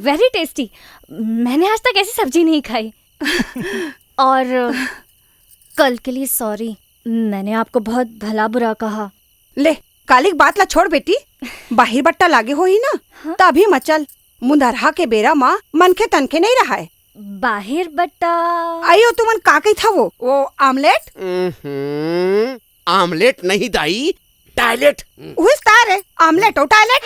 Very tasty. मैंने आज तक ऐसी सब्जी नहीं खाई। और कल के लिए सॉरी, मैंने आपको बहुत भला बुरा कहा। ले कालिक बात ला छोड़ बेटी, बाहिर बट्टा लागे हो ही ना। हाँ? तभी मचल मुंदरहा के बेरा माँ मनखे तनखे नहीं रहा है। बाहिर बट्टा आयो तुमन का कही था वो आमलेट? आमलेट नहीं दाई, टॉयलेट। उस तार है आमलेट और टॉयलेट।